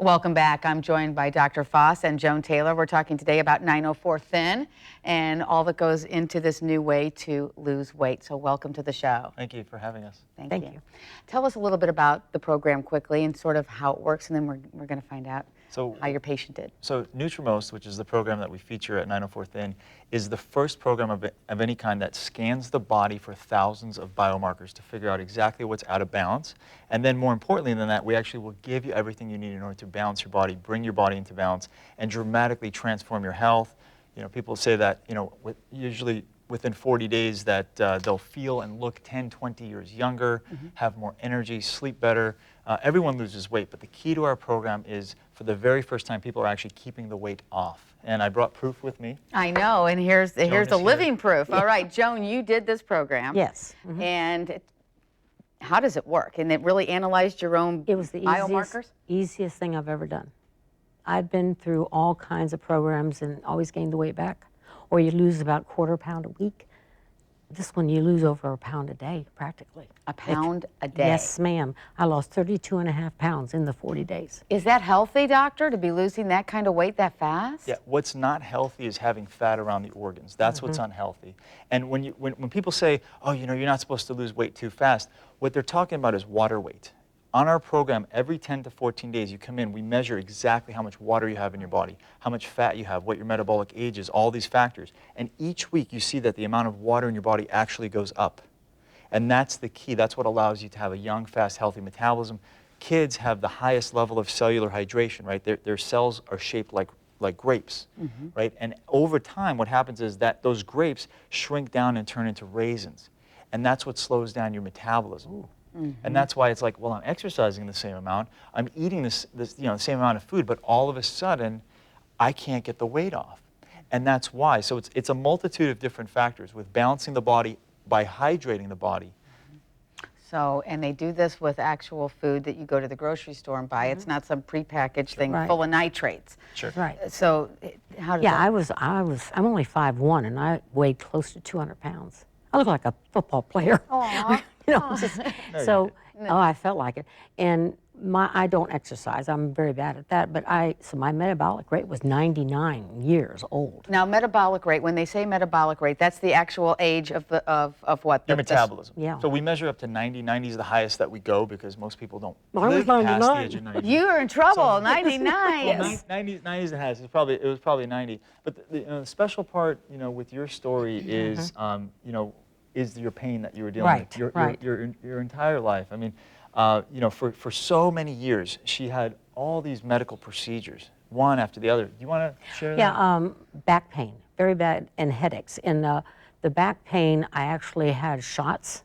Welcome back. I'm joined by Dr. Foss and Joan Taylor. We're talking today about 904 Thin and all that goes into this new way to lose weight. So welcome to the show. Thank you for having us. Thank you. Tell us a little bit about the program quickly and sort of how it works, and then we're going to find out how your patient did. So Nutrimost, which is the program that we feature at 904 Thin, is the first program of any kind that scans the body for thousands of biomarkers to figure out exactly what's out of balance. And then more importantly than that, we actually will give you everything you need in order to balance your body, bring your body into balance, and dramatically transform your health. You know, people say that, you know, usually within 40 days that they'll feel and look 10, 20 years younger, have more energy, sleep better. Everyone loses weight, but the key to our program is for the very first time people are actually keeping the weight off. And I brought proof with me. I know, and here's the living proof. All right, Joan, you did this program. Yes. And how does it work? And it really analyzed your own biomarkers? It was the easiest thing I've ever done. I've been through all kinds of programs and always gained the weight back. Or you lose about quarter pound a week. This one, you lose over a pound a day, practically. A pound a day? Yes, ma'am. I lost 32.5 pounds in the 40 days. Is that healthy, doctor, to be losing that kind of weight that fast? Yeah, what's not healthy is having fat around the organs. That's what's unhealthy. And when people say, oh, you know, you're not supposed to lose weight too fast, what they're talking about is water weight. On our program, every 10 to 14 days you come in, we measure exactly how much water you have in your body, how much fat you have, what your metabolic age is, all these factors. And each week you see that the amount of water in your body actually goes up. And that's the key. That's what allows you to have a young, fast, healthy metabolism. Kids have the highest level of cellular hydration, right? Their cells are shaped like grapes, right? And over time, what happens is that those grapes shrink down and turn into raisins. And that's what slows down your metabolism. Ooh. And that's why it's like, well, I'm exercising the same amount, I'm eating the same amount of food, but all of a sudden, I can't get the weight off. And that's why. So it's a multitude of different factors with balancing the body by hydrating the body. So, and they do this with actual food that you go to the grocery store and buy. It's not some prepackaged thing full of nitrates. Sure. Right. So, how does that? I'm only 5'1", and I weighed close to 200 pounds. I look like a football player. Aww. You know, I felt like it. And I don't exercise. I'm very bad at that. But so my metabolic rate was 99 years old. Now, metabolic rate, when they say metabolic rate, that's the actual age of what? Your metabolism. Yeah. So we measure up to 90. 90 is the highest that we go because most people don't live was past the age of 90. You are in trouble. So, 99. Well, 90 is the highest. It was probably 90. But the special part, you know, with your story is, you know, is your pain that you were dealing with your entire life. I mean, you know, for so many years, she had all these medical procedures, one after the other. Do you want to share that? Yeah, back pain, very bad, and headaches. And the back pain, I actually had shots,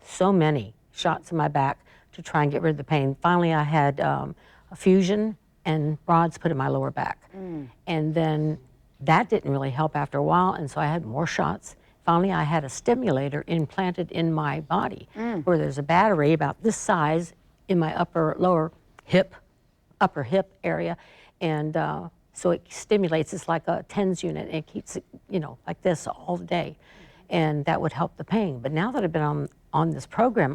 so many shots in my back to try and get rid of the pain. Finally, I had a fusion and rods put in my lower back. And then that didn't really help after a while, and so I had more shots. Finally, I had a stimulator implanted in my body where there's a battery about this size in my upper hip area. And so it stimulates. It's like a TENS unit. And it keeps it, you know, like this all day. And that would help the pain. But now that I've been on this program,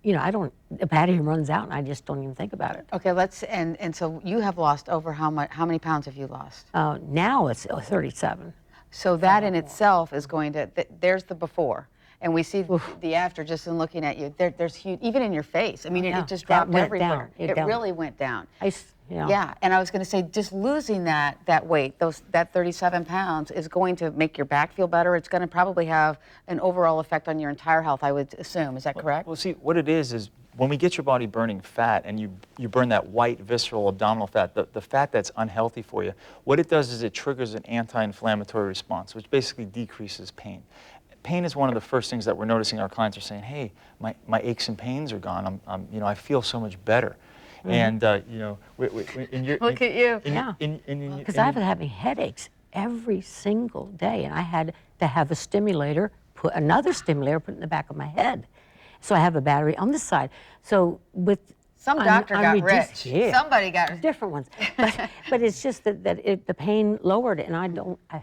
the battery runs out and I just don't even think about it. Okay, and so you have lost over how many pounds have you lost? Now it's 37. So that in itself is going to, there's the before. And we see the after just in looking at you. There's huge, even in your face. I mean, it just dropped everywhere. It really went down. Yeah, and I was going to say, just losing that weight, that 37 pounds is going to make your back feel better. It's going to probably have an overall effect on your entire health, I would assume. Is that correct? Well, see, what it is when we get your body burning fat and you burn that white visceral abdominal fat, the fat that's unhealthy for you, what it does is it triggers an anti-inflammatory response, which basically decreases pain. Pain is one of the first things that we're noticing. Our clients are saying, hey, my aches and pains are gone. You know, I feel so much better. And, you know, look at you. Because I've been having headaches every single day, and I had to have a stimulator, another stimulator put in the back of my head. So I have a battery on this side. So Some doctor got rich. Yeah. Somebody got rich. Different ones. But it's just that the pain lowered, and I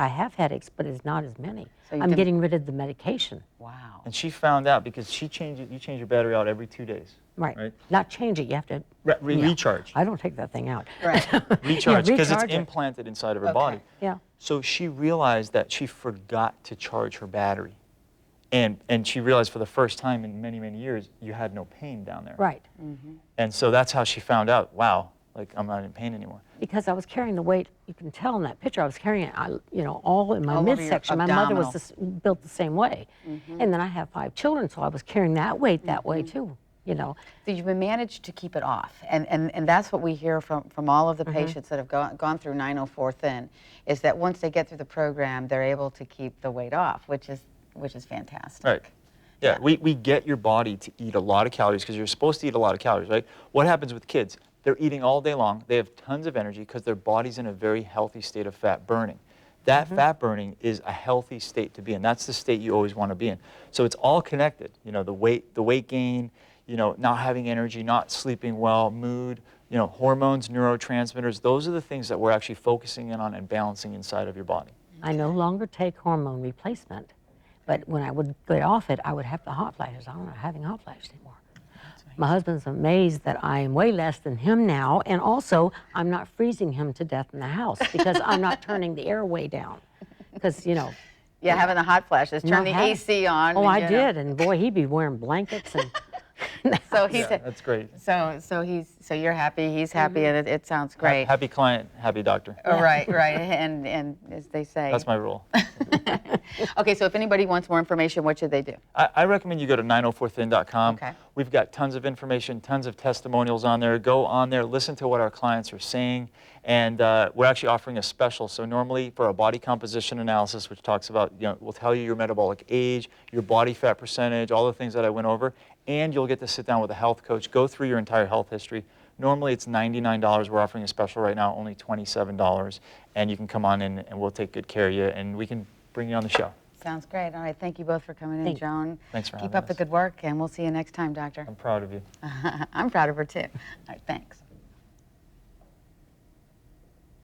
have headaches, but it's not as many. So I'm getting rid of the medication. Wow. And she found out because you change your battery out every 2 days. Right. Not change it. You have to recharge. I don't take that thing out. Right. Recharge because it's recharge it. implanted inside of her body. Yeah. So she realized that she forgot to charge her battery. And she realized for the first time in many, many years, you had no pain down there. Right. And so that's how she found out, wow, like I'm not in pain anymore. Because I was carrying the weight, you can tell in that picture, I was carrying it, all in my All over your midsection. My mother was abdominal. built the same way. And then I have 5 children, so I was carrying that weight that way too, So you've managed to keep it off. And that's what we hear from all of the patients that have gone through 904 Thin, is that once they get through the program, they're able to keep the weight off, which is fantastic. Right. Yeah, we get your body to eat a lot of calories because you're supposed to eat a lot of calories, right? What happens with kids? They're eating all day long. They have tons of energy because their body's in a very healthy state of fat burning. That fat burning is a healthy state to be in. That's the state you always want to be in. So it's all connected. The weight gain, not having energy, not sleeping well, mood, hormones, neurotransmitters. Those are the things that we're actually focusing in on and balancing inside of your body. I no longer take hormone replacement, but when I would get off it, I would have the hot flashes. I'm not having hot flashes anymore. My husband's amazed that I am way less than him now, and also I'm not freezing him to death in the house because I'm not turning the air way down. Because, Yeah, having the hot flashes. Turn the AC on. Oh, I did, and boy, he'd be wearing blankets and. So he's that's great. So you're happy, he's happy, and it sounds great. Happy client, happy doctor. Oh, right, and as they say. That's my rule. Okay, so if anybody wants more information, what should they do? I recommend you go to 904thin.com. Okay. We've got tons of information, tons of testimonials on there. Go on there, listen to what our clients are saying, and we're actually offering a special. So normally for a body composition analysis, which talks about, we'll tell you your metabolic age, your body fat percentage, all the things that I went over, and you'll get to sit down with a health coach, go through your entire health history. Normally it's $99. We're offering a special right now, only $27, and you can come on in and we'll take good care of you, and we can bring you on the show. Sounds great. All right, thank you both for coming in, Joan. Thanks for having us. Keep up the us. good work, and we'll see you next time, Doctor. I'm proud of you. I'm proud of her, too. All right, thanks.